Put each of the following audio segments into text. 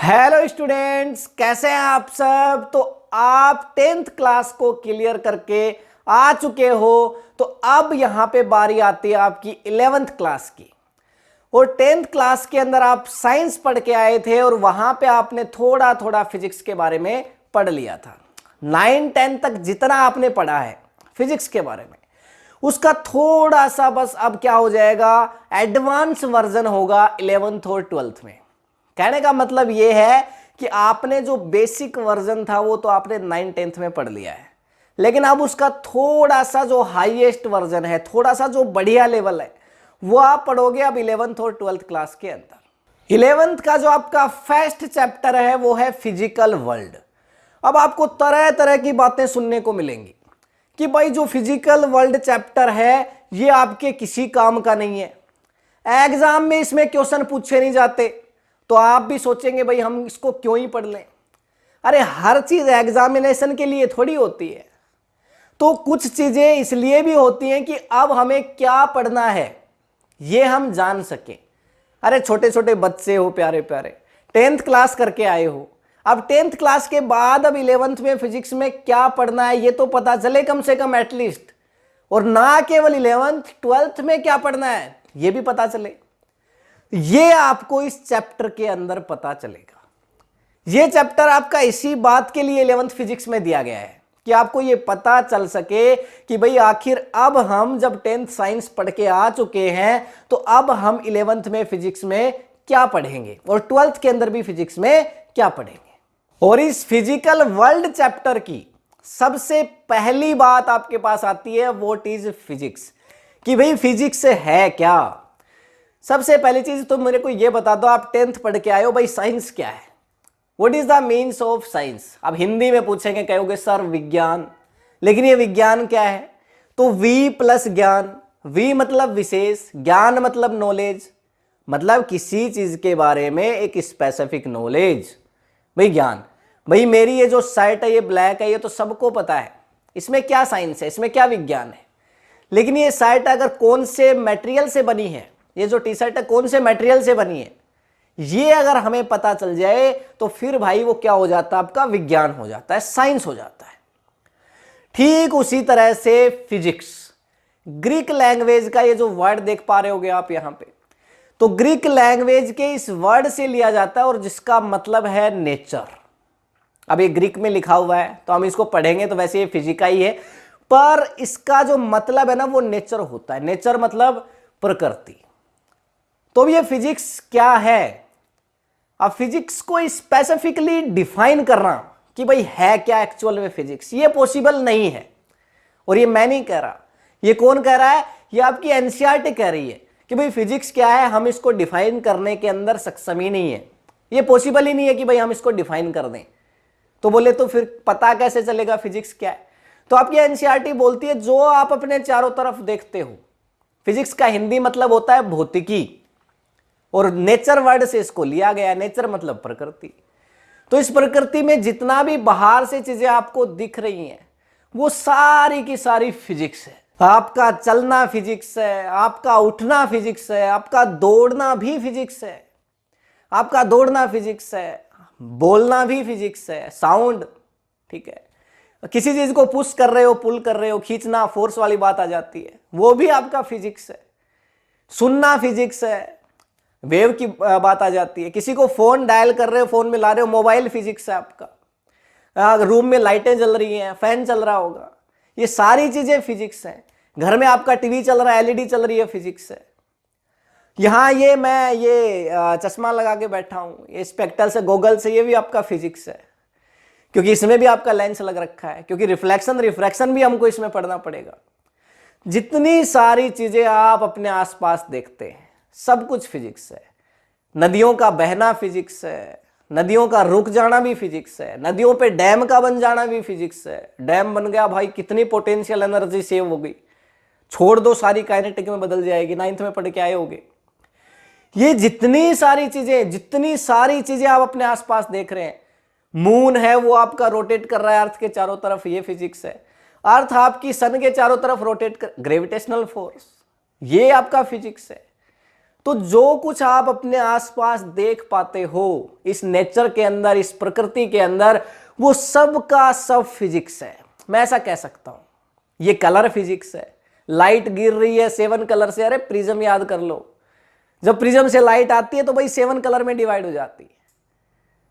Hello students, कैसे हैं आप सब। तो आप 10th क्लास को क्लियर करके आ चुके हो। तो अब यहां पे बारी आती है आपकी 11th क्लास की। और 10th क्लास के अंदर आप साइंस पढ़ के आए थे और वहां पे आपने थोड़ा थोड़ा फिजिक्स के बारे में पढ़ लिया था। 9-10 तक जितना आपने पढ़ा है फिजिक्स के बारे में, उसका थोड़ा सा बस अब क्या हो जाएगा, एडवांस वर्जन होगा 11th और 12th में। कहने का मतलब यह है कि आपने जो बेसिक वर्जन था वो तो आपने 9-10th में पढ़ लिया है, लेकिन अब उसका थोड़ा सा जो हाईएस्ट वर्जन है, थोड़ा सा जो बढ़िया लेवल है, वो आप पढ़ोगे अब 11th और 12th क्लास के अंदर। 11th का जो आपका फर्स्ट चैप्टर है वो है फिजिकल वर्ल्ड। अब आपको तरह तरह की बातें सुनने को मिलेंगी कि भाई जो फिजिकल वर्ल्ड चैप्टर है ये आपके किसी काम का नहीं है, एग्जाम में इसमें क्वेश्चन पूछे नहीं जाते। तो आप भी सोचेंगे भाई हम इसको क्यों ही पढ़ लें। अरे हर चीज एग्जामिनेशन के लिए थोड़ी होती है, तो कुछ चीजें इसलिए भी होती हैं कि अब हमें क्या पढ़ना है ये हम जान सकें। अरे छोटे छोटे बच्चे हो, प्यारे प्यारे 10th क्लास करके आए हो, अब 10th क्लास के बाद अब 11th में फिजिक्स में क्या पढ़ना है ये तो पता चले कम से कम एटलीस्ट। और ना केवल 11th 12th में क्या पढ़ना है ये भी पता चले। ये आपको इस चैप्टर के अंदर पता चलेगा। ये चैप्टर आपका इसी बात के लिए 11th फिजिक्स में दिया गया है कि आपको ये पता चल सके कि भाई आखिर अब हम जब 10th साइंस पढ़ के आ चुके हैं तो अब हम 11th में फिजिक्स में क्या पढ़ेंगे और 12th के अंदर भी फिजिक्स में क्या पढ़ेंगे। और इस फिजिकल वर्ल्ड चैप्टर की सबसे पहली बात आपके पास आती है, व्हाट इज फिजिक्स, कि भाई फिजिक्स है क्या। सबसे पहली चीज तो मेरे को यह बता दो, आप 10th पढ़ के आए हो, भाई साइंस क्या है, what is the means of science. अब हिंदी में पूछेंगे, कहोगे सर विज्ञान, लेकिन ये विज्ञान क्या है। तो वी प्लस ज्ञान, वी मतलब विशेष, ज्ञान मतलब नॉलेज, मतलब किसी चीज के बारे में एक स्पेसिफिक नॉलेज, भाई ज्ञान। भाई मेरी ये जो शर्ट है ये ब्लैक है, ये तो सबको पता है, इसमें क्या साइंस है, इसमें क्या विज्ञान है। लेकिन ये शर्ट अगर कौन से मटेरियल से बनी है, ये जो टी शर्ट है कौन से मटेरियल से बनी है, ये अगर हमें पता चल जाए तो फिर भाई वो क्या हो जाता है, आपका विज्ञान हो जाता है, साइंस हो जाता है। ठीक उसी तरह से फिजिक्स, ग्रीक लैंग्वेज का ये जो वर्ड देख पा रहे होगे आप यहां पे, तो ग्रीक लैंग्वेज के इस वर्ड से लिया जाता है और जिसका मतलब है नेचर। अब ये ग्रीक में लिखा हुआ है तो हम इसको पढ़ेंगे तो वैसे ये फिजिका ही है, पर इसका जो मतलब है ना वो नेचर होता है। नेचर मतलब प्रकृति। तो ये फिजिक्स क्या है। अब फिजिक्स को स्पेसिफिकली डिफाइन करना कि भाई है क्या एक्चुअल में फिजिक्स, ये पॉसिबल नहीं है। और ये मैं नहीं कह रहा, ये कौन कह रहा है, ये आपकी एनसीईआरटी कह रही है कि भाई फिजिक्स क्या है, हम इसको डिफाइन करने के अंदर सक्षम ही नहीं है, ये पॉसिबल ही नहीं है कि भाई हम इसको डिफाइन कर दें। तो बोले तो फिर पता कैसे चलेगा फिजिक्स क्या है। तो आपकी एनसीईआरटी बोलती है जो आप अपने चारों तरफ देखते हो, फिजिक्स का हिंदी मतलब होता है भौतिकी, और नेचर वर्ड से इसको लिया गया। नेचर मतलब प्रकृति। तो इस प्रकृति में जितना भी बाहर से चीजें आपको दिख रही हैं वो सारी की सारी फिजिक्स है। आपका चलना फिजिक्स है, आपका उठना फिजिक्स है, आपका दौड़ना भी फिजिक्स है, आपका दौड़ना फिजिक्स है, बोलना भी फिजिक्स है, साउंड, ठीक है, किसी चीज को पुश कर रहे हो, पुल कर रहे हो, खींचना, फोर्स वाली बात आ जाती है, वो भी आपका फिजिक्स है। सुनना फिजिक्स है, वेव की बात आ जाती है, किसी को फोन डायल कर रहे हो, फोन में ला रहे हो, मोबाइल फिजिक्स है आपका। रूम में लाइटें जल रही हैं, फैन चल रहा होगा, ये सारी चीजें फिजिक्स हैं। घर में आपका टीवी चल रहा है, एलईडी चल रही है, फिजिक्स है। यहाँ ये मैं ये चश्मा लगा के बैठा हूं, ये स्पेक्टल से, गॉगल से, ये भी आपका फिजिक्स है, क्योंकि इसमें भी आपका लेंस लग रखा है, क्योंकि रिफ्लेक्शन रिफ्रैक्शन भी हमको इसमें पढ़ना पड़ेगा। जितनी सारी चीजें आप अपने आसपास देखते हैं सब कुछ फिजिक्स है। नदियों का बहना फिजिक्स है, नदियों का रुक जाना भी फिजिक्स है, नदियों पे डैम का बन जाना भी फिजिक्स है। डैम बन गया भाई, कितनी पोटेंशियल एनर्जी सेव हो गई, छोड़ दो सारी काइनेटिक में बदल जाएगी, 9th में पढ़ के आए होगे। ये जितनी सारी चीजें आप अपने आसपास देख रहे हैं, मून है वो आपका रोटेट कर रहा है अर्थ के चारों तरफ, ये फिजिक्स है। अर्थ आपकी सन के चारों तरफ रोटेट कर, ग्रेविटेशनल फोर्स, ये आपका फिजिक्स है। तो जो कुछ आप अपने आसपास देख पाते हो इस नेचर के अंदर, इस प्रकृति के अंदर, वो सब का सब फिजिक्स है। मैं ऐसा कह सकता हूं, ये कलर फिजिक्स है। लाइट गिर रही है 7 कलर से, अरे प्रिज्म याद कर लो, जब प्रिज्म से लाइट आती है तो भाई 7 कलर में डिवाइड हो जाती है।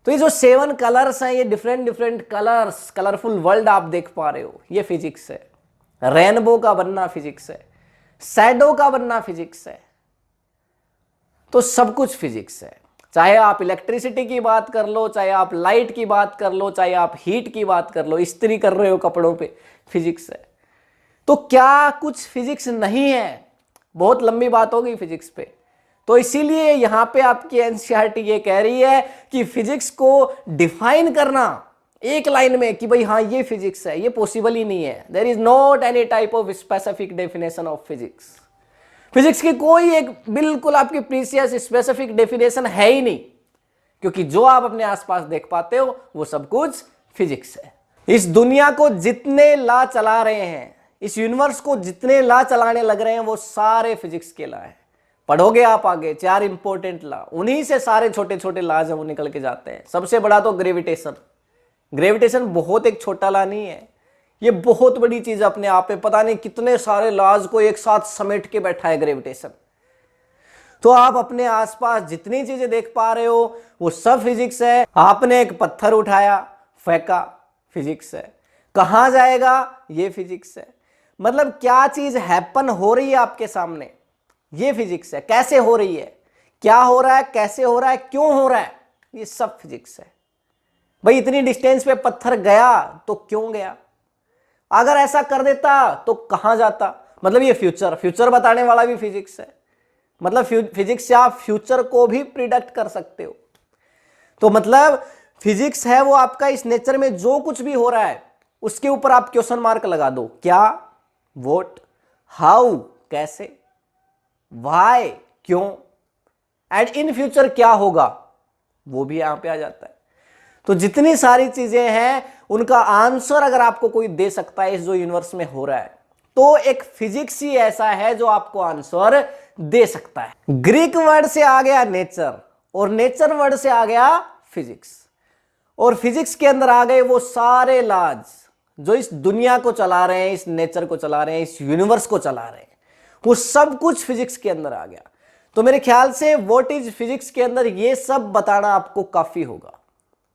तो ये जो 7 कलर्स हैं, ये different different colours, colourful world आप देख पा रहे हो, ये फिजिक्स है। रेनबो का बनना फिजिक्स है, शैडो का बनना फिजिक्स है। तो सब कुछ फिजिक्स है। चाहे आप इलेक्ट्रिसिटी की बात कर लो, चाहे आप लाइट की बात कर लो, चाहे आप हीट की बात कर लो, इस्त्री कर रहे हो कपड़ों पे, फिजिक्स है। तो क्या कुछ फिजिक्स नहीं है? बहुत लंबी बात होगी फिजिक्स पे। तो इसीलिए यहां पे आपकी एनसीईआरटी ये कह रही है कि फिजिक्स को डिफाइन करना एक लाइन में कि भाई हाँ ये फिजिक्स है, ये पॉसिबल ही नहीं है। There is not any type of specific definition of physics. Physics की कोई एक बिल्कुल आपकी प्रीसियस स्पेसिफिक डेफिनेशन है ही नहीं, क्योंकि जो आप अपने आसपास देख पाते हो वो सब कुछ फिजिक्स है। इस दुनिया को जितने लॉ चला रहे हैं, इस यूनिवर्स को जितने लॉ चलाने लग रहे हैं, वो सारे फिजिक्स के लॉ हैं। पढ़ोगे आप आगे 4 इंपॉर्टेंट लॉ, उन्हीं से सारे छोटे छोटे लॉज हैं वो निकल के जाते हैं। सबसे बड़ा तो ग्रेविटेशन। ग्रेविटेशन बहुत एक छोटा लॉ नहीं है, ये बहुत बड़ी चीज अपने आप में। पता नहीं कितने सारे लॉज को एक साथ समेट के बैठा है ग्रेविटेशन। तो आप अपने आसपास जितनी चीजें देख पा रहे हो वो सब फिजिक्स है। आपने एक पत्थर उठाया, फेंका, फिजिक्स है। कहां जाएगा, ये फिजिक्स है। मतलब क्या चीज हैपन हो रही है आपके सामने, ये फिजिक्स है। कैसे हो रही है, क्या हो रहा है, कैसे हो रहा है, क्यों हो रहा है, ये सब फिजिक्स है। भाई इतनी डिस्टेंस पे पत्थर गया तो क्यों गया, अगर ऐसा कर देता तो कहां जाता, मतलब ये फ्यूचर बताने वाला भी फिजिक्स है। मतलब फिजिक्स से आप फ्यूचर को भी प्रिडिक्ट कर सकते हो। तो मतलब फिजिक्स है वो आपका इस नेचर में जो कुछ भी हो रहा है उसके ऊपर आप क्वेश्चन मार्क लगा दो। क्या, व्हाट, हाउ, कैसे, व्हाई, क्यों, एंड इन फ्यूचर क्या होगा, वो भी यहां पे आ जाता है। तो जितनी सारी चीजें हैं उनका आंसर अगर आपको कोई दे सकता है इस जो यूनिवर्स में हो रहा है, तो एक फिजिक्स ही ऐसा है जो आपको आंसर दे सकता है। ग्रीक वर्ड से आ गया नेचर, और नेचर वर्ड से आ गया फिजिक्स, और फिजिक्स के अंदर आ गए वो सारे लॉज जो इस दुनिया को चला रहे हैं, इस नेचर को चला रहे हैं, इस यूनिवर्स को चला रहे हैं। वो सब कुछ फिजिक्स के अंदर आ गया। तो मेरे ख्याल से व्हाट इज फिजिक्स के अंदर ये सब बताना आपको काफी होगा।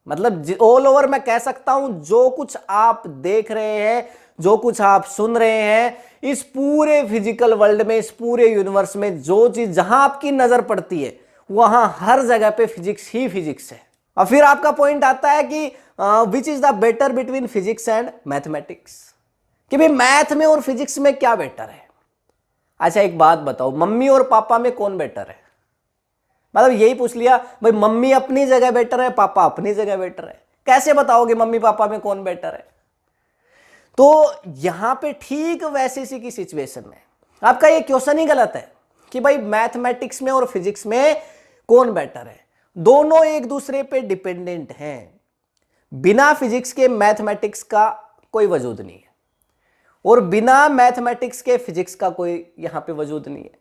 मतलब ऑल ओवर मैं कह सकता हूं जो कुछ आप देख रहे हैं, जो कुछ आप सुन रहे हैं, इस पूरे फिजिकल वर्ल्ड में, इस पूरे यूनिवर्स में जो चीज जहां आपकी नजर पड़ती है वहां हर जगह पे फिजिक्स ही फिजिक्स है। और फिर आपका पॉइंट आता है कि which is the better between physics and mathematics, कि भाई मैथ में और फिजिक्स में क्या बेटर है। अच्छा एक बात बताओ, मम्मी और पापा में कौन बेटर है? मतलब यही पूछ लिया, भाई मम्मी अपनी जगह बेटर है, पापा अपनी जगह बेटर है, कैसे बताओगे मम्मी पापा में कौन बेटर है? तो यहां पे ठीक वैसे सी की सिचुएशन में आपका ये क्वेश्चन ही गलत है कि भाई मैथमेटिक्स में और फिजिक्स में कौन बेटर है। दोनों एक दूसरे पे डिपेंडेंट हैं। बिना फिजिक्स के मैथमेटिक्स का कोई वजूद नहीं है, और बिना मैथमेटिक्स के फिजिक्स का कोई यहां पे वजूद नहीं है।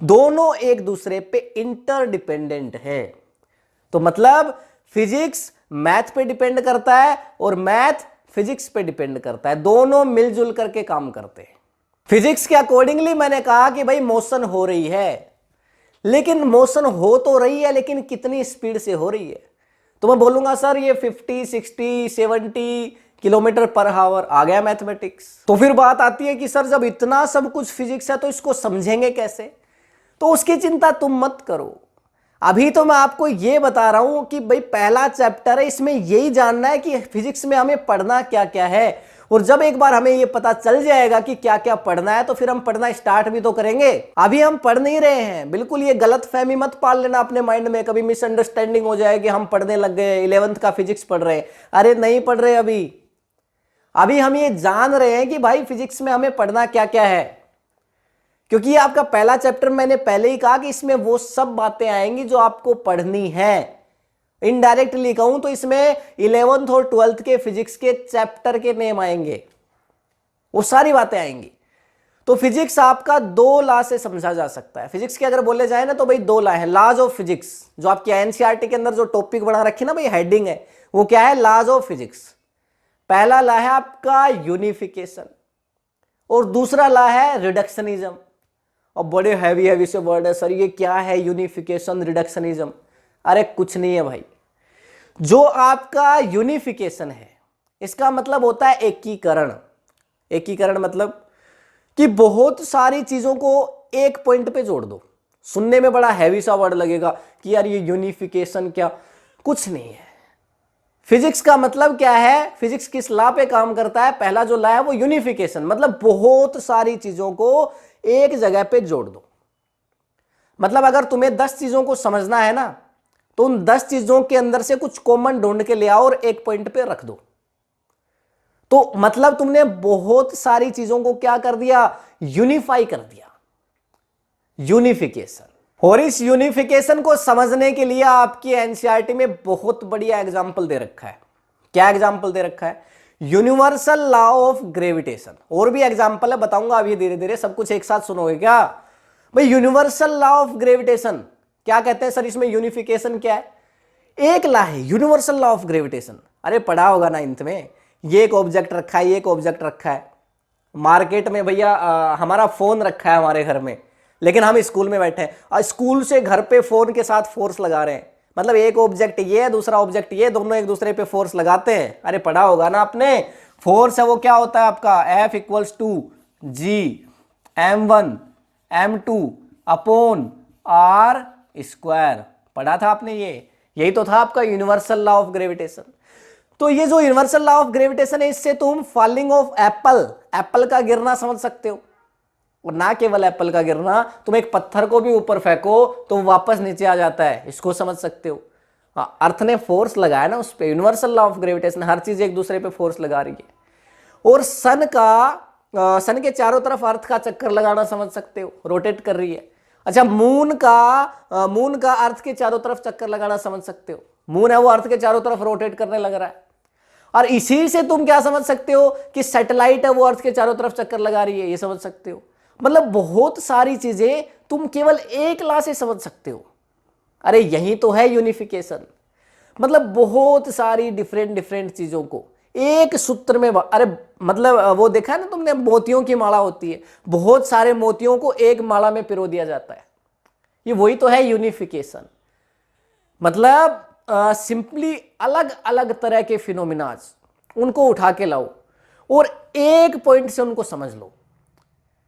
दोनों एक दूसरे पे इंटरडिपेंडेंट है। तो मतलब फिजिक्स मैथ पे डिपेंड करता है और मैथ फिजिक्स पे डिपेंड करता है। दोनों मिलजुल करके काम करते हैं। फिजिक्स के अकॉर्डिंगली मैंने कहा कि भाई मोशन हो रही है, लेकिन मोशन हो तो रही है, लेकिन कितनी स्पीड से हो रही है? तो मैं बोलूंगा सर ये 50, 60, 70 किलोमीटर पर आवर। आ गया मैथमेटिक्स। तो फिर बात आती है कि सर जब इतना सब कुछ फिजिक्स है तो इसको समझेंगे कैसे? तो उसकी चिंता तुम मत करो। अभी तो मैं आपको यह बता रहा हूं कि भाई पहला चैप्टर है, इसमें यही जानना है कि फिजिक्स में हमें पढ़ना क्या क्या है। और जब एक बार हमें यह पता चल जाएगा कि क्या क्या पढ़ना है तो फिर हम पढ़ना स्टार्ट भी तो करेंगे। अभी हम पढ़ नहीं रहे हैं। बिल्कुल ये गलत फहमी मत पाल लेना अपने माइंड में, कभी मिसअंडरस्टैंडिंग हो जाए कि हम पढ़ने लग गए, 11th का फिजिक्स पढ़ रहे हैं। अरे नहीं पढ़ रहे, अभी हम ये जान रहे हैं कि भाई फिजिक्स में हमें पढ़ना क्या क्या है। क्योंकि ये आपका पहला चैप्टर, मैंने पहले ही कहा कि इसमें वो सब बातें आएंगी जो आपको पढ़नी है। इनडायरेक्टली कहूं तो इसमें 11th और 12th के फिजिक्स के चैप्टर के नेम आएंगे, वो सारी बातें आएंगी। तो फिजिक्स आपका दो लॉ से समझा जा सकता है। फिजिक्स के अगर बोले जाए ना तो भाई दो लॉ है, लॉज ऑफ फिजिक्स, जो आपकी एनसीईआरटी के अंदर जो टॉपिक बना रखी ना भाई हेडिंग है, वो क्या है, लॉज ऑफ फिजिक्स। पहला लॉ है आपका यूनिफिकेशन और दूसरा लॉ है रिडक्शनिज्म। और बड़े हैवी हैवी से वर्ड है सर, ये क्या है यूनिफिकेशन रिडक्शनिज्म? अरे कुछ नहीं है भाई, जो आपका यूनिफिकेशन है इसका मतलब होता है एकीकरण। एकीकरण मतलब कि बहुत सारी चीजों को एक पॉइंट पे जोड़ दो। सुनने में बड़ा हैवी सा वर्ड लगेगा कि यार ये यूनिफिकेशन क्या, कुछ नहीं है। फिजिक्स का मतलब क्या है, फिजिक्स किस लॉ पे काम करता है, पहला जो लॉ है वो यूनिफिकेशन, मतलब बहुत सारी चीजों को एक जगह पे जोड़ दो। मतलब अगर तुम्हें 10 चीजों को समझना है ना, तो उन 10 चीजों के अंदर से कुछ कॉमन ढूंढ के ले आओ और एक पॉइंट पे रख दो। तो मतलब तुमने बहुत सारी चीजों को क्या कर दिया, यूनिफाई कर दिया, यूनिफिकेशन। और इस यूनिफिकेशन को समझने के लिए आपकी एनसीईआरटी में बहुत बढ़िया एग्जांपल दे रखा है। क्या एग्जांपल दे रखा है, यूनिवर्सल लॉ ऑफ ग्रेविटेशन। और भी एग्जांपल है, बताऊंगा अभी धीरे धीरे, सब कुछ एक साथ सुनोगे क्या भाई। यूनिवर्सल लॉ ऑफ ग्रेविटेशन क्या कहते हैं सर, इसमें यूनिफिकेशन क्या है, एक लॉ है यूनिवर्सल लॉ ऑफ ग्रेविटेशन। अरे पढ़ा होगा ना इंथ में, ये एक ऑब्जेक्ट रखा है, ये एक ऑब्जेक्ट रखा है मार्केट में भैया, हमारा फोन रखा है हमारे घर में, लेकिन हम स्कूल में बैठे हैं और स्कूल से घर पे फोन के साथ फोर्स लगा रहे हैं। मतलब एक ऑब्जेक्ट ये है, दूसरा ऑब्जेक्ट ये, दोनों एक दूसरे पे फोर्स लगाते हैं। अरे पढ़ा होगा ना आपने, फोर्स है वो क्या होता है आपका, F equals to G M1 M2 upon R square. पढ़ा था आपने ये, यही तो था आपका यूनिवर्सल लॉ ऑफ ग्रेविटेशन। तो ये जो यूनिवर्सल लॉ ऑफ ग्रेविटेशन है, इससे तुम फॉलिंग ऑफ एप्पल का गिरना समझ सकते हो। और ना केवल एप्पल का गिरना, तुम एक पत्थर को भी ऊपर फेंको तो वापस नीचे आ जाता है, इसको समझ सकते हो। अर्थ ने फोर्स लगाया ना उस पे, यूनिवर्सल लॉ ऑफ ग्रेविटेशन, हर चीज एक दूसरे पे फोर्स लगा रही है। और सन के चारों तरफ अर्थ का चक्कर लगाना समझ सकते हो, रोटेट कर रही है। अच्छा, मून का अर्थ के चारों तरफ चक्कर लगाना समझ सकते हो, मून है वो अर्थ के चारों तरफ रोटेट करने लग रहा है। और इसी से तुम क्या समझ सकते हो कि सैटेलाइट है वो अर्थ के चारों तरफ चक्कर लगा रही है, ये समझ सकते हो। मतलब बहुत सारी चीजें तुम केवल एक लॉ से समझ सकते हो। अरे यही तो है यूनिफिकेशन, मतलब बहुत सारी डिफरेंट चीजों को एक सूत्र में, अरे मतलब वो देखा है ना तुमने, मोतियों की माला होती है, बहुत सारे मोतियों को एक माला में पिरो दिया जाता है, ये वही तो है यूनिफिकेशन। मतलब सिंपली अलग अलग तरह के फिनोमिनाज उनको उठा के लाओ और एक पॉइंट से उनको समझ लो।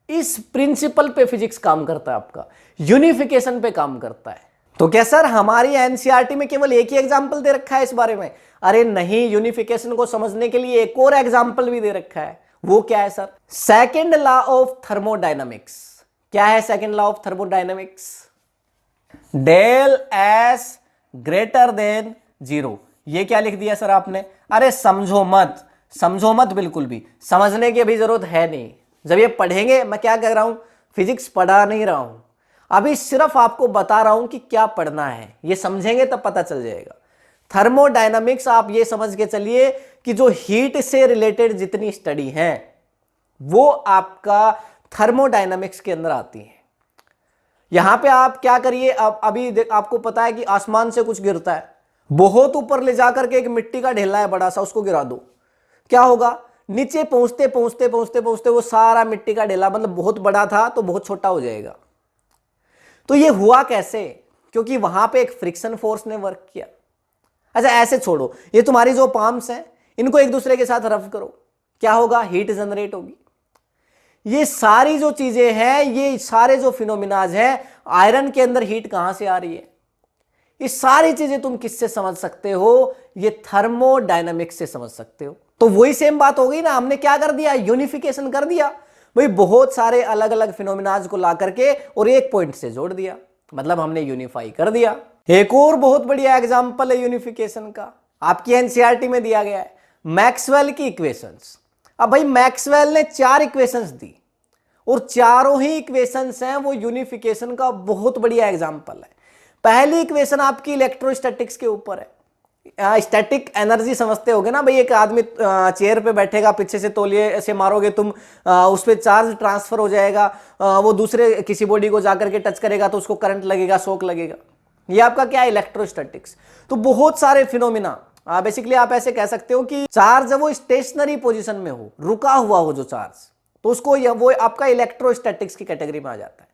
इस प्रिंसिपल पे फिजिक्स काम करता है, आपका यूनिफिकेशन पे काम करता है। तो क्या सर हमारी एनसीईआरटी में केवल एक ही एग्जांपल दे रखा है इस बारे में? अरे नहीं, यूनिफिकेशन को समझने के लिए एक और एग्जांपल भी दे रखा है। वो क्या है sir? Second law of thermodynamics. क्या है second law of thermodynamics? Del S greater than zero. ये क्या लिख दिया सर आपने? अरे समझो मत बिल्कुल भी, समझने की अभी जरूरत है नहीं। जब ये पढ़ेंगे, मैं क्या कह रहा हूं, फिजिक्स पढ़ा नहीं रहा हूं, अभी सिर्फ आपको बता रहा हूं कि क्या पढ़ना है, ये समझेंगे तब पता चल जाएगा। थर्मोडायनामिक्स आप ये समझ के चलिए कि जो हीट से रिलेटेड जितनी स्टडी है वो आपका थर्मोडायनामिक्स के अंदर आती है। यहां पे आप क्या करिए, अभी आपको पता है कि आसमान से कुछ गिरता है, बहुत ऊपर ले जाकर के एक मिट्टी का ढेला है बड़ा सा, उसको गिरा दो, क्या होगा? नीचे पहुंचते पहुंचते वो सारा मिट्टी का ढेला, मतलब बहुत बड़ा था तो बहुत छोटा हो जाएगा। तो ये हुआ कैसे? क्योंकि वहां पे एक फ्रिक्शन फोर्स ने वर्क किया। अच्छा ऐसे छोड़ो, ये तुम्हारी जो पाम्स हैं इनको एक दूसरे के साथ रब करो, क्या होगा? हीट जनरेट होगी। ये सारी जो चीजें हैं, ये सारे जो फिनोमिनाज हैं, आयरन के अंदर हीट कहां से आ रही है, ये सारी चीजें तुम किससे समझ सकते हो? ये थर्मोडायनामिक्स से समझ सकते हो। तो वही सेम बात हो गई ना, हमने क्या कर दिया? यूनिफिकेशन कर दिया भाई, बहुत सारे अलग अलग फिनोमिनाज को ला करके और एक पॉइंट से जोड़ दिया, मतलब हमने यूनिफाई कर दिया। एक और बहुत बढ़िया एग्जांपल है यूनिफिकेशन का, आपकी एनसीईआरटी में दिया गया है, मैक्सवेल की इक्वेशंस। अब भाई मैक्सवेल ने 4 इक्वेशंस दी और चारों ही इक्वेशंस हैं वो यूनिफिकेशन का बहुत बढ़िया एग्जांपल है। पहली इक्वेशन आपकी इलेक्ट्रोस्टैटिक्स के ऊपर है, स्टैटिक एनर्जी समझते होगे ना भाई, एक आदमी चेयर पे बैठेगा, पीछे से तौलिए से मारोगे तुम, उस पर चार्ज ट्रांसफर हो जाएगा, वो दूसरे किसी बॉडी को जाकर के टच करेगा तो उसको करंट लगेगा, शॉक लगेगा। ये आपका क्या है, इलेक्ट्रोस्टैटिक्स। तो बहुत सारे फिनोमिना, बेसिकली आप ऐसे कह सकते हो कि चार्ज जब वो स्टेशनरी पोजीशन में हो, रुका हुआ हो जो चार्ज, तो उसको वो आपका इलेक्ट्रोस्टैटिक्स की कैटेगरी में आ जाता है।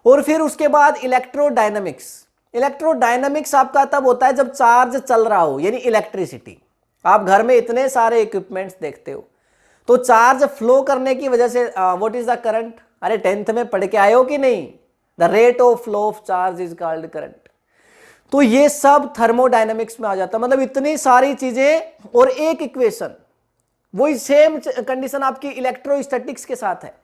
और फिर उसके बाद इलेक्ट्रोडायनामिक्स। इलेक्ट्रोडायनामिक्स आपका तब होता है जब चार्ज चल रहा हो, यानी इलेक्ट्रिसिटी। आप घर में इतने सारे इक्विपमेंट्स देखते हो, तो चार्ज फ्लो करने की वजह से व्हाट इज द करंट, अरे 10th में पढ़ के आए हो कि नहीं, the rate of flow of charge is called current. तो ये सब थर्मोडायनामिक्स में आ जाता है। मतलब इतनी सारी चीजें और एक इक्वेशन, वही सेम कंडीशन आपकी इलेक्ट्रोस्टैटिक्स के साथ है।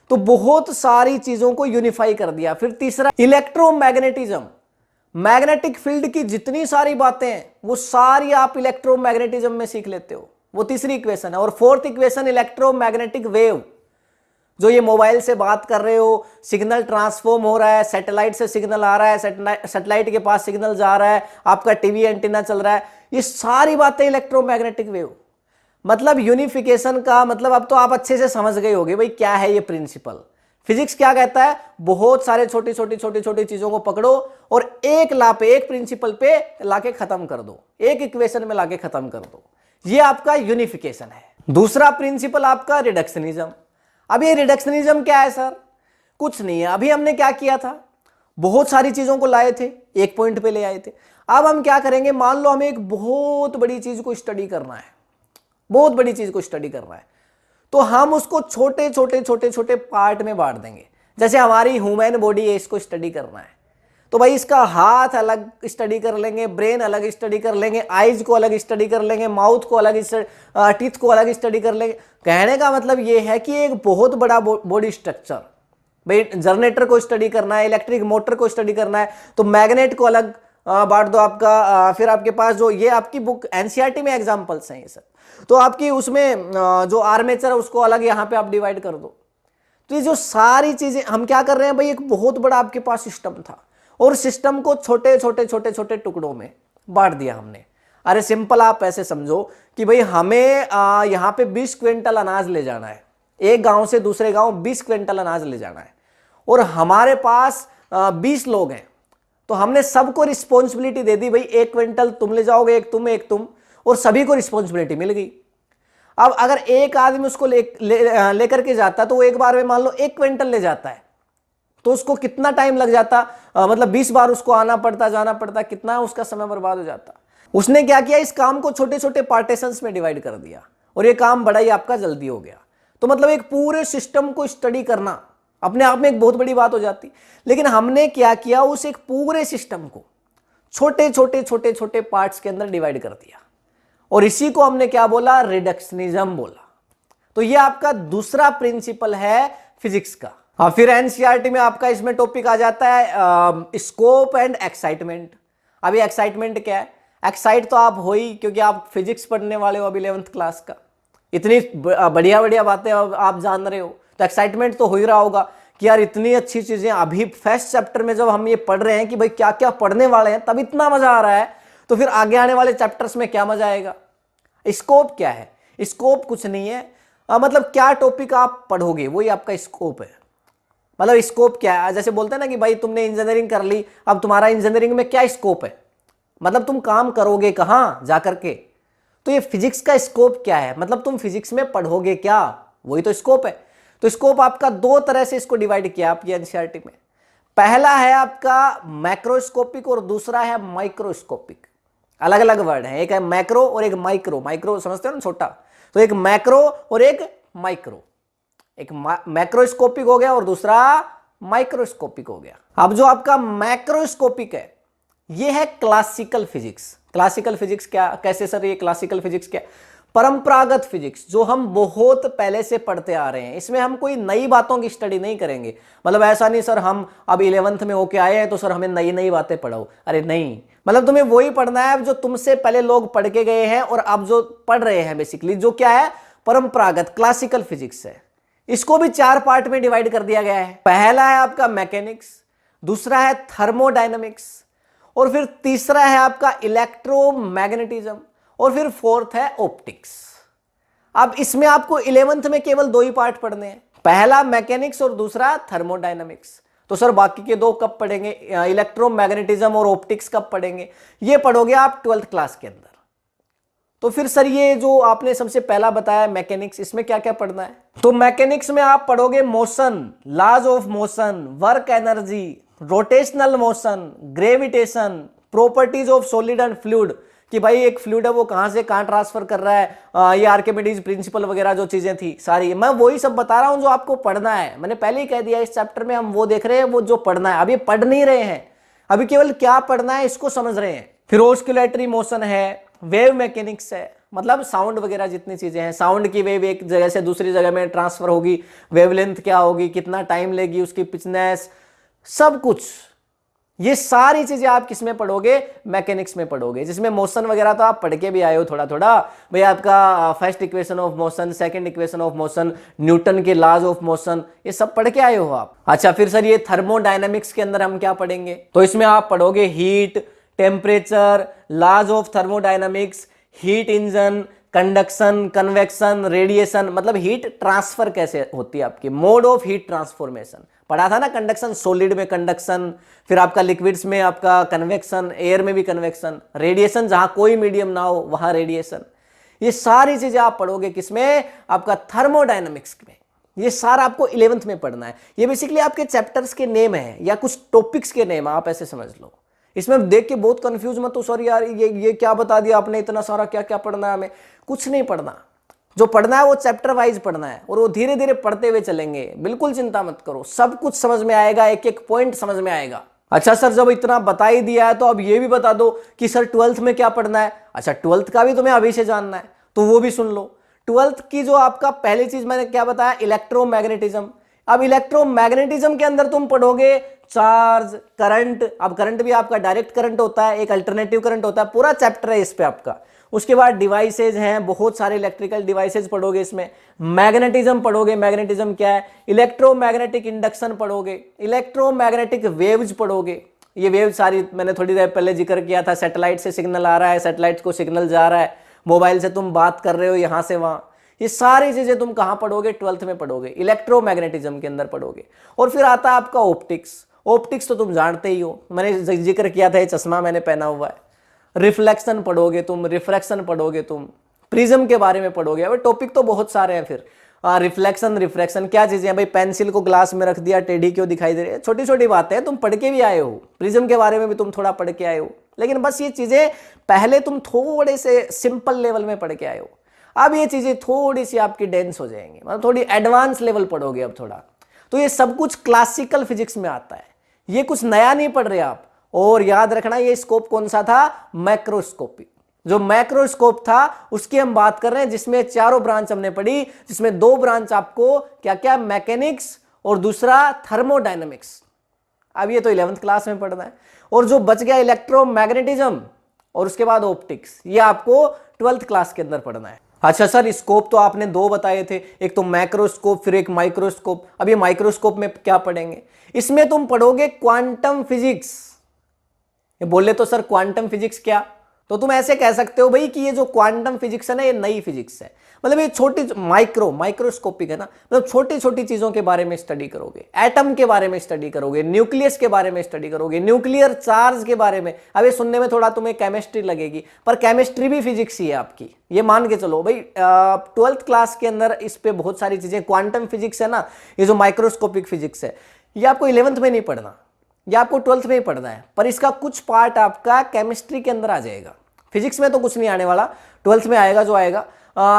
तो बहुत सारी चीजों को यूनिफाई कर दिया। फिर तीसरा इलेक्ट्रोमैग्नेटिज्म, मैग्नेटिक फील्ड की जितनी सारी बातें हैं वो सारी आप इलेक्ट्रोमैग्नेटिज्म में सीख लेते हो, वो तीसरी इक्वेशन है। और फोर्थ इक्वेशन इलेक्ट्रोमैग्नेटिक वेव, जो ये मोबाइल से बात कर रहे हो, सिग्नल ट्रांसफॉर्म हो रहा है, सैटेलाइट से सिग्नल आ रहा है, सैटेलाइट के पास सिग्नल जा रहा है, आपका टीवी एंटीना चल रहा है, ये सारी बातें इलेक्ट्रोमैग्नेटिक वेव। मतलब यूनिफिकेशन का मतलब अब तो आप अच्छे से समझ गए होगे भाई क्या है ये प्रिंसिपल। फिजिक्स क्या कहता है, बहुत सारे छोटी छोटी चीजों को पकड़ो और एक प्रिंसिपल पे लाके खत्म कर दो, एक इक्वेशन में लाके खत्म कर दो। ये आपका यूनिफिकेशन है। दूसरा प्रिंसिपल आपका रिडक्शनिज्म। अब ये रिडक्शनिज्म क्या है सर, कुछ नहीं है। अभी हमने क्या किया था, बहुत सारी चीजों को लाए थे, एक पॉइंट पे ले आए थे। अब हम क्या करेंगे, मान लो हमें एक बहुत बड़ी चीज को स्टडी करना है, बहुत बड़ी चीज को स्टडी करना है, तो हम उसको छोटे पार्ट में बांट देंगे। जैसे हमारी ह्यूमन बॉडी है, इसको स्टडी करना है, तो भाई इसका हाथ अलग स्टडी कर लेंगे, ब्रेन अलग स्टडी कर लेंगे, आईज को अलग स्टडी कर लेंगे, माउथ को अलग, टीथ को अलग स्टडी कर लेंगे। कहने का मतलब ये है कि एक बहुत बड़ा बॉडी स्ट्रक्चर, भाई जनरेटर को स्टडी करना है, इलेक्ट्रिक मोटर को स्टडी करना है, तो मैग्नेट को अलग बांट दो आपका। फिर आपके पास जो ये आपकी बुक एनसीईआरटी में एग्जांपल्स हैं ये सब, तो आपकी उसमें जो आर्मेचर है उसको अलग यहाँ पे आप डिवाइड कर दो। तो ये जो सारी चीजें हम क्या कर रहे हैं भाई, एक बहुत बड़ा आपके पास सिस्टम था और सिस्टम को छोटे टुकड़ों में बांट दिया हमने। अरे सिंपल आप ऐसे समझो कि भाई हमें यहाँ पे 20 क्विंटल अनाज ले जाना है, एक गांव से दूसरे गांव 20 क्विंटल अनाज ले जाना है, और हमारे पास 20 लोग हैं, तो हमने सबको रिस्पॉन्सिबिलिटी दे दी, भाई 1 क्विंटल तुम ले जाओगे, एक तुम, और सभी को रिस्पॉन्सिबिलिटी मिल गई। अब अगर एक आदमी उसको लेकर के जाता, तो वो एक बार में मान लो 1 क्विंटल ले जाता है, तो उसको कितना टाइम लग जाता, मतलब 20 बार उसको आना पड़ता, जाना पड़ता, कितना उसका समय बर्बाद हो जाता। उसने क्या किया, इस काम को छोटे पार्टीशंस में डिवाइड कर दिया और ये काम बड़ा ही आपका जल्दी हो गया। तो मतलब एक पूरे सिस्टम को स्टडी करना अपने आप में एक बहुत बड़ी बात हो जाती, लेकिन हमने क्या किया, उस एक पूरे सिस्टम को छोटे पार्ट्स के अंदर डिवाइड कर दिया, और इसी को हमने क्या बोला, रिडक्शनिज्म बोला। तो ये आपका दूसरा प्रिंसिपल है फिजिक्स का। फिर एनसीईआरटी में आपका इसमें टॉपिक आ जाता है स्कोप एंड एक्साइटमेंट। अभी एक्साइटमेंट क्या है, एक्साइट तो आप हो ही, क्योंकि आप फिजिक्स पढ़ने वाले हो अभी 11th क्लास का, इतनी बढ़िया बातें आप जान रहे हो, तो एक्साइटमेंट तो हो ही रहा होगा कि यार इतनी अच्छी चीजें अभी फर्स्ट चैप्टर में जब हम ये पढ़ रहे हैं कि भाई क्या क्या पढ़ने वाले हैं, तब इतना मजा आ रहा है, तो फिर आगे आने वाले चैप्टर्स में क्या मजा आएगा। स्कोप क्या है, स्कोप कुछ नहीं है, मतलब क्या टॉपिक आप पढ़ोगे वही आपका स्कोप है। मतलब स्कोप क्या है, जैसे बोलते हैं ना कि भाई तुमने इंजीनियरिंग कर ली, अब तुम्हारा इंजीनियरिंग में क्या स्कोप है, मतलब तुम काम करोगे कहां जाकर के। तो ये फिजिक्स का स्कोप क्या है, मतलब तुम फिजिक्स में पढ़ोगे क्या, वही तो स्कोप है। तो स्कोप आपका 2 तरह से इसको डिवाइड किया आपकी एनसीईआरटी में। पहला है आपका मैक्रोस्कोपिक और दूसरा है माइक्रोस्कोपिक। अलग अलग वर्ड है, एक है मैक्रो और एक माइक्रो। माइक्रो समझते हो ना, छोटा, तो एक मैक्रो और एक माइक्रो। एक मैक्रोस्कोपिक हो गया और दूसरा माइक्रोस्कोपिक हो गया। अब जो आपका मैक्रोस्कोपिक है ये है क्लासिकल फिजिक्स। क्लासिकल फिजिक्स क्या, कैसे सर ये क्लासिकल फिजिक्स क्या, परंपरागत फिजिक्स जो हम बहुत पहले से पढ़ते आ रहे हैं। इसमें हम कोई नई बातों की स्टडी नहीं करेंगे, मतलब ऐसा नहीं सर हम अब 11th में होके आए हैं तो सर हमें नई नई बातें पढ़ाओ, अरे नहीं, मतलब तुम्हें वही पढ़ना है जो तुमसे पहले लोग पढ़ के गए हैं और अब जो पढ़ रहे हैं, बेसिकली जो क्या है परंपरागत क्लासिकल फिजिक्स है। इसको भी 4 पार्ट में डिवाइड कर दिया गया है। पहला है आपका मैकेनिक्स, दूसरा है थर्मोडायनामिक्स, और फिर तीसरा है आपका इलेक्ट्रोमैग्नेटिज्म, और फिर फोर्थ है ऑप्टिक्स। अब इसमें आपको 11th में केवल 2 ही पार्ट पढ़ने हैं, पहला मैकेनिक्स और दूसरा थर्मोडायनामिक्स। तो सर बाकी के 2 कब पढ़ेंगे, इलेक्ट्रोमैग्नेटिज्म और ऑप्टिक्स कब पढ़ेंगे, ये पढ़ोगे आप 12th क्लास के अंदर। तो फिर सर ये जो आपने सबसे पहला बताया मैकेनिक्स, इसमें क्या क्या पढ़ना है? तो मैकेनिक्स में आप पढ़ोगे motion, laws of motion, work energy, rotational motion, gravitation, properties of solid and fluid, कि भाई एक फ्लूइड है वो कहां से कहां ट्रांसफर कर रहा है, ये आर्किमिडीज प्रिंसिपल वगैरह जो चीजें थी सारी, मैं वही सब बता रहा हूं जो आपको पढ़ना है। मैंने पहले ही कह दिया इस चैप्टर में हम वो देख रहे हैं वो जो पढ़ना है, अभी पढ़ नहीं रहे हैं, अभी केवल क्या पढ़ना है इसको समझ रहे हैं। फिर ऑस्किलेटरी मोशन है, वेव मैकेनिक्स है, मतलब साउंड वगैरह जितनी चीजें हैं, साउंड की वेव एक जगह से दूसरी जगह में ट्रांसफर होगी, वेवलेंथ क्या होगी, कितना टाइम लेगी, उसकी पिचनेस, सब कुछ, ये सारी चीजें आप किसमें पढ़ोगे? मैकेनिक्स में पढ़ोगे, जिसमें मोशन वगैरह तो आप पढ़ के भी आए हो थोड़ा थोड़ा भाई, आपका first equation of motion, second equation of motion, Newton के लॉज ऑफ मोशन, ये सब पढ़ के आए हो आप। अच्छा फिर सर ये थर्मोडायनामिक्स के अंदर हम क्या पढ़ेंगे? तो इसमें आप पढ़ोगे heat, temperature, laws of thermodynamics, heat engine, conduction, convection, radiation, मतलब हीट ट्रांसफर कैसे होती है आपकी, मोड ऑफ हीट ट्रांसफॉर्मेशन पढ़ा था ना, कंडक्शन, सॉलिड में कंडक्शन, फिर आपका लिक्विड्स में आपका कन्वेक्शन, एयर में भी कन्वेक्शन, रेडिएशन जहां कोई मीडियम ना हो वहां रेडिएशन, ये सारी चीजें आप पढ़ोगे किसमें? आपका थर्मोडायनामिक्स में। ये सारा आपको 11th में पढ़ना है। ये बेसिकली आपके चैप्टर्स के नेम है या कुछ टॉपिक्स के नेम, आप ऐसे समझ लो। इसमें देख के बहुत कंफ्यूज मत हो, सॉरी यार ये क्या बता दिया आपने, इतना सारा क्या क्या पढ़ना है, हमें कुछ नहीं पढ़ना। जो पढ़ना है वो चैप्टर वाइज पढ़ना है और वो धीरे धीरे पढ़ते हुए चलेंगे, बिल्कुल चिंता मत करो, सब कुछ समझ में आएगा, एक एक पॉइंट समझ में आएगा। अच्छा सर जब इतना बता ही दिया है तो अब ये भी बता दो कि सर 12th में क्या पढ़ना है। अच्छा 12th का भी तुम्हें अभी से जानना है तो वो भी सुन लो। 12th की जो आपका पहली चीज मैंने क्या बताया, इलेक्ट्रोमैग्नेटिज्म। अब इलेक्ट्रोमैग्नेटिज्म के अंदर तुम पढ़ोगे चार्ज, करंट। अब करंट भी आपका डायरेक्ट करंट होता है, एक अल्टरनेटिव करंट होता है, पूरा चैप्टर है इस पे आपका। उसके बाद डिवाइसेज हैं, बहुत सारे इलेक्ट्रिकल डिवाइसेज पढ़ोगे इसमें। मैग्नेटिज्म पढ़ोगे, मैग्नेटिज्म क्या है, इलेक्ट्रोमैग्नेटिक इंडक्शन पढ़ोगे, इलेक्ट्रोमैग्नेटिक वेव्स पढ़ोगे। ये वेव सारी मैंने थोड़ी देर पहले जिक्र किया था, सैटेलाइट से सिग्नल आ रहा है, सैटेलाइट को सिग्नल जा रहा है, मोबाइल से तुम बात कर रहे हो यहां से वहां, ये सारी चीजें तुम कहां पढ़ोगे? 12th में पढ़ोगे, इलेक्ट्रोमैग्नेटिज्म के अंदर पढ़ोगे। और फिर आता है आपका ऑप्टिक्स। ऑप्टिक्स तो तुम जानते ही हो, मैंने जिक्र किया था, ये चश्मा मैंने पहना हुआ है। रिफ्लेक्शन पढ़ोगे तुम, रिफ्रैक्शन पढ़ोगे तुम, प्रिज्म के बारे में पढ़ोगे। अब टॉपिक तो बहुत सारे हैं फिर। रिफ्लेक्शन, रिफ्रैक्शन क्या चीजें हैं भाई, पेंसिल को ग्लास में रख दिया, टेढ़ी क्यों दिखाई दे रही है, छोटी छोटी बातें हैं, तुम पढ़ के भी आए हो। प्रिज्म के बारे में भी तुम थोड़ा पढ़ के आए हो, लेकिन बस ये चीजें पहले तुम थोड़े से सिंपल लेवल में पढ़ के आए हो। अब ये चीजें थोड़ी सी आपकी डेंस हो जाएंगी, मतलब थोड़ी एडवांस लेवल पढ़ोगे अब थोड़ा। तो ये सब कुछ क्लासिकल फिजिक्स में आता है, ये कुछ नया नहीं पढ़ रहे आप। और याद रखना ये स्कोप कौन सा था, मैक्रोस्कोपिक। जो मैक्रोस्कोप था उसकी हम बात कर रहे हैं, जिसमें चारों ब्रांच हमने पढ़ी, जिसमें 2 ब्रांच आपको क्या क्या, मैकेनिक्स और दूसरा थर्मोडायनामिक्स। अब ये तो 11th क्लास में पढ़ना है। और जो बच गया इलेक्ट्रोमैग्नेटिज्म और उसके बाद ऑप्टिक्स, ये आपको 12th क्लास के अंदर पढ़ना है। अच्छा सर स्कोप तो आपने 2 बताए थे, एक तो मैक्रोस्कोप फिर एक माइक्रोस्कोप। अब ये माइक्रोस्कोप में क्या पढ़ेंगे? इसमें तुम पढ़ोगे क्वांटम फिजिक्स। ये बोले तो सर क्वांटम फिजिक्स क्या, तो तुम ऐसे कह सकते हो भाई कि ये जो क्वांटम फिजिक्स है ना, ये नई फिजिक्स है। मतलब ये छोटी माइक्रोस्कोपिक है ना, मतलब छोटी छोटी चीजों के बारे में स्टडी करोगे, एटम के बारे में स्टडी करोगे, न्यूक्लियस के बारे में स्टडी करोगे, न्यूक्लियर चार्ज के बारे में। अब ये सुनने में थोड़ा तुम्हें केमिस्ट्री लगेगी, पर केमिस्ट्री भी फिजिक्स ही है आपकी, ये मान के चलो भाई। 12th क्लास के अंदर इस पे बहुत सारी चीजें, क्वांटम फिजिक्स है ना, ये जो माइक्रोस्कोपिक फिजिक्स है, ये आपको 11th में नहीं पढ़ना, ये आपको 12th में ही पढ़ना है। पर इसका कुछ पार्ट आपका केमिस्ट्री के अंदर आ जाएगा। फिजिक्स में तो कुछ नहीं आने वाला, 12th में आएगा जो आएगा।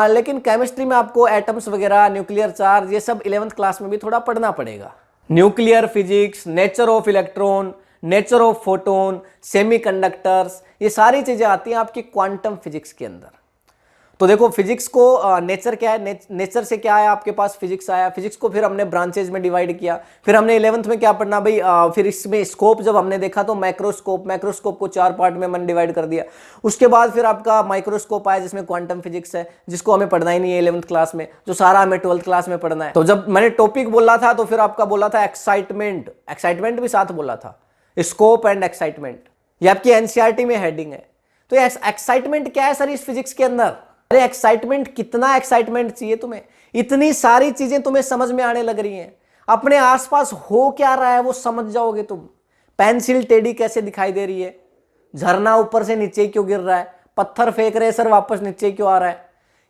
लेकिन केमिस्ट्री में आपको एटम्स वगैरह, न्यूक्लियर चार्ज, ये सब 11th क्लास में भी थोड़ा पढ़ना पड़ेगा। Nuclear physics, nature of electron, nature of photon, semiconductors, ये सारी चीजें आती हैं आपकी क्वांटम फिजिक्स के अंदर। तो देखो फिजिक्स को नेचर क्या है, नेचर से क्या है आपके पास, फिजिक्स आया। फिजिक्स को फिर हमने ब्रांचेज में डिवाइड किया। फिर हमने 11th में क्या पढ़ना भाई, फिर इसमें स्कोप जब हमने देखा तो मैक्रोस्कोप को 4 पार्ट में मैंने डिवाइड कर दिया। उसके बाद फिर आपका माइक्रोस्कोप आया जिसमें क्वांटम फिजिक्स है, जिसको हमें पढ़ना ही नहीं है 11th क्लास में, जो सारा हमें 12th क्लास में पढ़ना है। तो जब मैंने टॉपिक बोला था तो फिर आपका बोला था एक्साइटमेंट भी साथ बोला था, स्कोप एंड एक्साइटमेंट। ये आपकी एनसीईआरटी में हेडिंग है। तो एक्साइटमेंट क्या है सर इस फिजिक्स के अंदर? अरे एक्साइटमेंट, कितना एक्साइटमेंट चाहिए तुम्हें? इतनी सारी चीजें तुम्हें समझ में आने लग रही हैं, अपने आसपास हो क्या रहा है वो समझ जाओगे तुम। पेंसिल टेढ़ी कैसे दिखाई दे रही है, झरना ऊपर से नीचे क्यों गिर रहा है, पत्थर फेंक रहे सर वापस नीचे क्यों आ रहा है,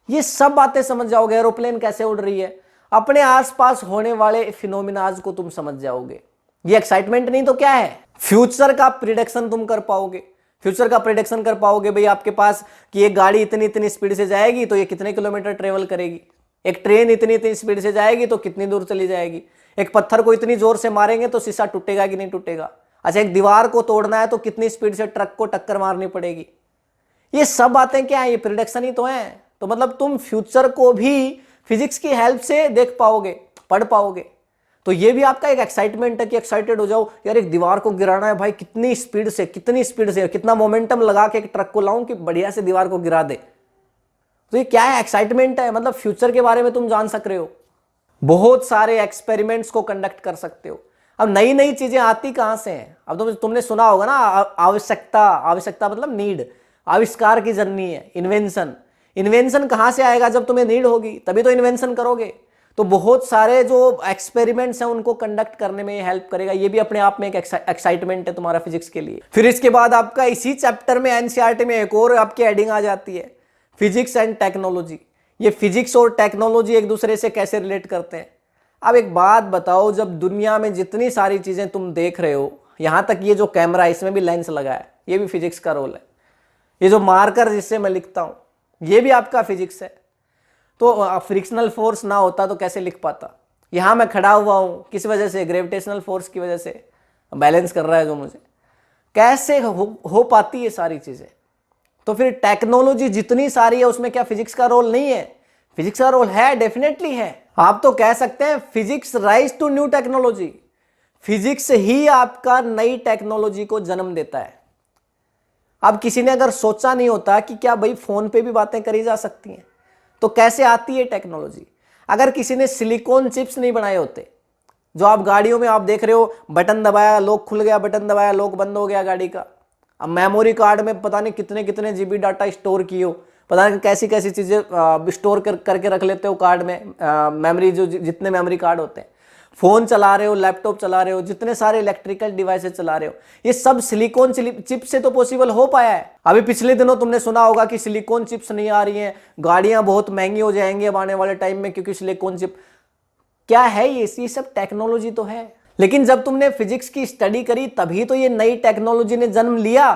ये सब बातें समझ जाओगे। एरोप्लेन कैसे उड़ रही है, अपने आसपास होने वाले फिनोमिनाज को तुम समझ जाओगे। ये एक्साइटमेंट नहीं तो क्या है? फ्यूचर का प्रिडिक्शन तुम कर पाओगे, फ्यूचर का प्रिडिक्शन कर पाओगे भाई आपके पास कि ये गाड़ी इतनी इतनी स्पीड से जाएगी तो ये कितने किलोमीटर ट्रेवल करेगी, एक ट्रेन इतनी इतनी स्पीड से जाएगी तो कितनी दूर चली जाएगी, एक पत्थर को इतनी जोर से मारेंगे तो शीशा टूटेगा कि नहीं टूटेगा, अच्छा एक दीवार को तोड़ना है तो कितनी स्पीड से ट्रक को टक्कर मारनी पड़ेगी। ये सब बातें क्या है? ये प्रिडिक्शन ही तो है। तो मतलब तुम फ्यूचर को भी फिजिक्स की हेल्प से देख पाओगे, पढ़ पाओगे। तो ये भी आपका एक एक्साइटमेंट है कि एक्साइटेड हो जाओ यार, एक दीवार को गिराना है भाई, कितनी स्पीड से कितना मोमेंटम लगा के एक ट्रक को लाऊं कि बढ़िया से दीवार को गिरा दे। तो ये क्या है? एक्साइटमेंट है। मतलब फ्यूचर के बारे में तुम जान सक रहे हो, बहुत सारे एक्सपेरिमेंट्स को कंडक्ट कर सकते हो। अब नई नई चीजें आती कहां से हैं? अब तुमने सुना होगा ना, आवश्यकता मतलब नीड, आविष्कार की जननी है इन्वेंशन। इन्वेंशन कहां से आएगा? जब तुम्हें नीड होगी तभी तो इन्वेंशन करोगे। तो बहुत सारे जो एक्सपेरिमेंट्स हैं उनको कंडक्ट करने में हेल्प करेगा। ये भी अपने आप में एक एक्साइटमेंट है तुम्हारा फिजिक्स के लिए। फिर इसके बाद आपका इसी चैप्टर में एनसीईआरटी में एक और आपकी हेडिंग आ जाती है, फिजिक्स एंड टेक्नोलॉजी। ये फिजिक्स और टेक्नोलॉजी एक दूसरे से कैसे रिलेट करते हैं? अब एक बात बताओ, जब दुनिया में जितनी सारी चीजें तुम देख रहे हो, यहां तक ये जो कैमरा है इसमें भी लेंस लगा है, ये भी फिजिक्स का रोल है। ये जो मार्कर जिससे मैं लिखता हूं ये भी आपका फिजिक्स है। तो फ्रिक्शनल फोर्स ना होता तो कैसे लिख पाता? यहां मैं खड़ा हुआ हूं किस वजह से? ग्रेविटेशनल फोर्स की वजह से बैलेंस कर रहा है जो मुझे। कैसे हो पाती है सारी चीजें? तो फिर टेक्नोलॉजी जितनी सारी है उसमें क्या फिजिक्स का रोल नहीं है? फिजिक्स का रोल है, डेफिनेटली है। आप तो कह सकते हैं physics rise to new technology. Physics ही आपका नई टेक्नोलॉजी को जन्म देता है। अब किसी ने अगर सोचा नहीं होता कि क्या भाई फोन पे भी बातें करी जा सकती हैं, तो कैसे आती है टेक्नोलॉजी? अगर किसी ने सिलिकॉन चिप्स नहीं बनाए होते, जो आप गाड़ियों में आप देख रहे हो, बटन दबाया लॉक खुल गया, बटन दबाया लॉक बंद हो गया गाड़ी का। अब मेमोरी कार्ड में पता नहीं कितने कितने जीबी डाटा स्टोर किए हो, पता नहीं कैसी कैसी चीजें स्टोर करके रख लेते हो कार्ड में, मेमोरी जो जितने मेमोरी कार्ड होते हैं। फोन चला रहे हो, लैपटॉप चला रहे हो, जितने सारे इलेक्ट्रिकल डिवाइसेस चला रहे हो, ये सब सिलिकॉन चिप से तो पॉसिबल हो पाया है। अभी पिछले दिनों तुमने सुना होगा कि सिलिकॉन चिप्स नहीं आ रही हैं, गाड़ियां बहुत महंगी हो जाएंगी अब आने वाले टाइम में क्योंकि सिलिकॉन चिप। क्या है ये सब टेक्नोलॉजी तो है, लेकिन जब तुमने फिजिक्स की स्टडी करी तभी तो ये नई टेक्नोलॉजी ने जन्म लिया।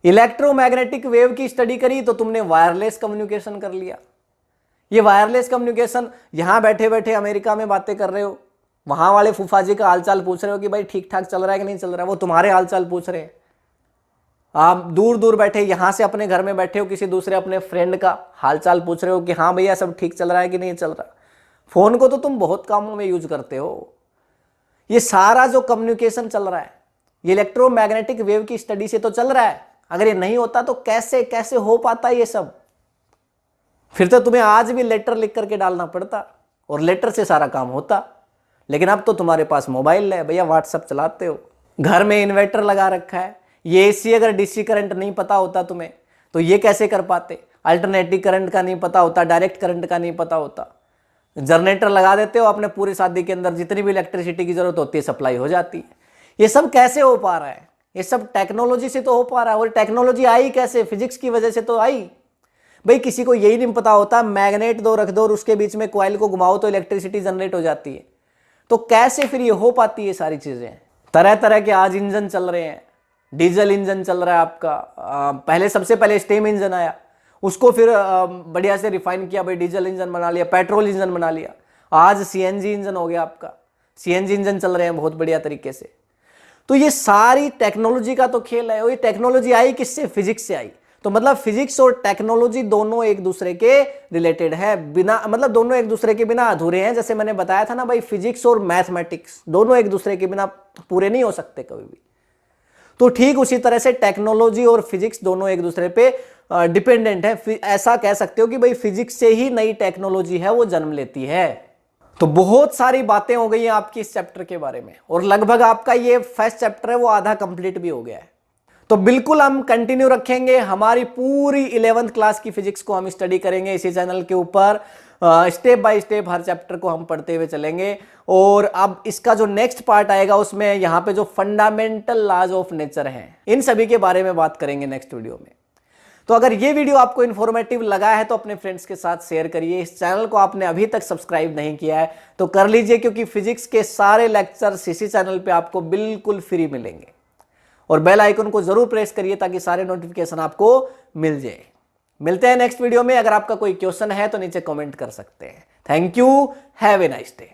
इलेक्ट्रोमैग्नेटिक वेव की स्टडी करी तो तुमने वायरलेस कम्युनिकेशन कर लिया। ये वायरलेस कम्युनिकेशन, यहां बैठे बैठे अमेरिका में बातें कर रहे हो, वहां वाले फूफा जी का हालचाल पूछ रहे हो कि भाई ठीक ठाक चल रहा है कि नहीं चल रहा है, वो तुम्हारे हालचाल पूछ रहे हैं। आप दूर दूर बैठे यहां से अपने घर में बैठे हो, किसी दूसरे अपने फ्रेंड का हालचाल पूछ रहे हो कि हाँ भैया सब ठीक चल रहा है कि नहीं चल रहा। फोन को तो तुम बहुत कामों में यूज करते हो। ये सारा जो कम्युनिकेशन चल रहा है ये इलेक्ट्रोमैग्नेटिक वेव की स्टडी से तो चल रहा है। अगर ये नहीं होता तो कैसे कैसे हो पाता ये सब? फिर तो तुम्हें आज भी लेटर लिख करके डालना पड़ता और लेटर से सारा काम होता। लेकिन अब तो तुम्हारे पास मोबाइल है भैया, व्हाट्सएप चलाते हो, घर में इन्वर्टर लगा रखा है। ये एसी अगर डीसी करंट नहीं पता होता तुम्हें तो ये कैसे कर पाते? अल्टरनेटिव करंट का नहीं पता होता, डायरेक्ट करंट का नहीं पता होता, जनरेटर लगा देते हो अपने पूरे शादी के अंदर, जितनी भी इलेक्ट्रिसिटी की जरूरत होती है सप्लाई हो जाती है। ये सब कैसे हो पा रहा है? ये सब टेक्नोलॉजी से तो हो पा रहा है। और टेक्नोलॉजी आई कैसे? फिजिक्स की वजह से तो आई। भाई किसी को यही नहीं पता होता मैग्नेट दो रख दो और उसके बीच में कॉइल को घुमाओ तो इलेक्ट्रिसिटी जनरेट हो जाती है। तो कैसे फिर ये हो पाती है सारी चीजें? तरह तरह के आज इंजन चल रहे हैं, डीजल इंजन चल रहा है आपका, पहले सबसे पहले स्टीम इंजन आया, उसको फिर बढ़िया से रिफाइन किया, भाई डीजल इंजन बना लिया, पेट्रोल इंजन बना लिया, आज सीएनजी इंजन हो गया आपका, सीएनजी इंजन चल रहे हैं बहुत बढ़िया तरीके से। तो ये सारी टेक्नोलॉजी का तो खेल है। और ये टेक्नोलॉजी आई किससे? फिजिक्स से आई। तो मतलब फिजिक्स और टेक्नोलॉजी दोनों एक दूसरे के रिलेटेड है, बिना मतलब दोनों एक दूसरे के बिना अधूरे हैं। जैसे मैंने बताया था ना भाई, फिजिक्स और मैथमेटिक्स दोनों एक दूसरे के बिना पूरे नहीं हो सकते कभी भी। तो ठीक उसी तरह से टेक्नोलॉजी और फिजिक्स दोनों एक दूसरे पे डिपेंडेंट है। ऐसा कह सकते हो कि भाई फिजिक्स से ही नई टेक्नोलॉजी है वो जन्म लेती है। तो बहुत सारी बातें हो गई हैं आपकी इस चैप्टर के बारे में, और लगभग आपका ये फर्स्ट चैप्टर है वो आधा कंप्लीट भी हो गया है। तो बिल्कुल हम कंटिन्यू रखेंगे, हमारी पूरी 11th क्लास की फिजिक्स को हम स्टडी करेंगे इसी चैनल के ऊपर। Step by step her chapter को हम पढ़ते हुए चलेंगे। और अब इसका जो नेक्स्ट पार्ट आएगा उसमें यहाँ पे जो फंडामेंटल लॉज ऑफ नेचर हैं इन सभी के बारे में बात करेंगे नेक्स्ट वीडियो में। तो अगर ये वीडियो आपको इन्फॉर्मेटिव लगा है तो अपने फ्रेंड्स के साथ शेयर करिए। इस चैनल को आपने अभी तक सब्सक्राइब नहीं किया है तो कर लीजिए, क्योंकि फिजिक्स के सारे लेक्चर्स इसी चैनल पे आपको बिल्कुल फ्री मिलेंगे। और बेल आइकन को जरूर प्रेस करिए ताकि सारे नोटिफिकेशन आपको मिल जाए। मिलते हैं नेक्स्ट वीडियो में। अगर आपका कोई क्वेश्चन है तो नीचे कमेंट कर सकते हैं। Thank you, have a nice day.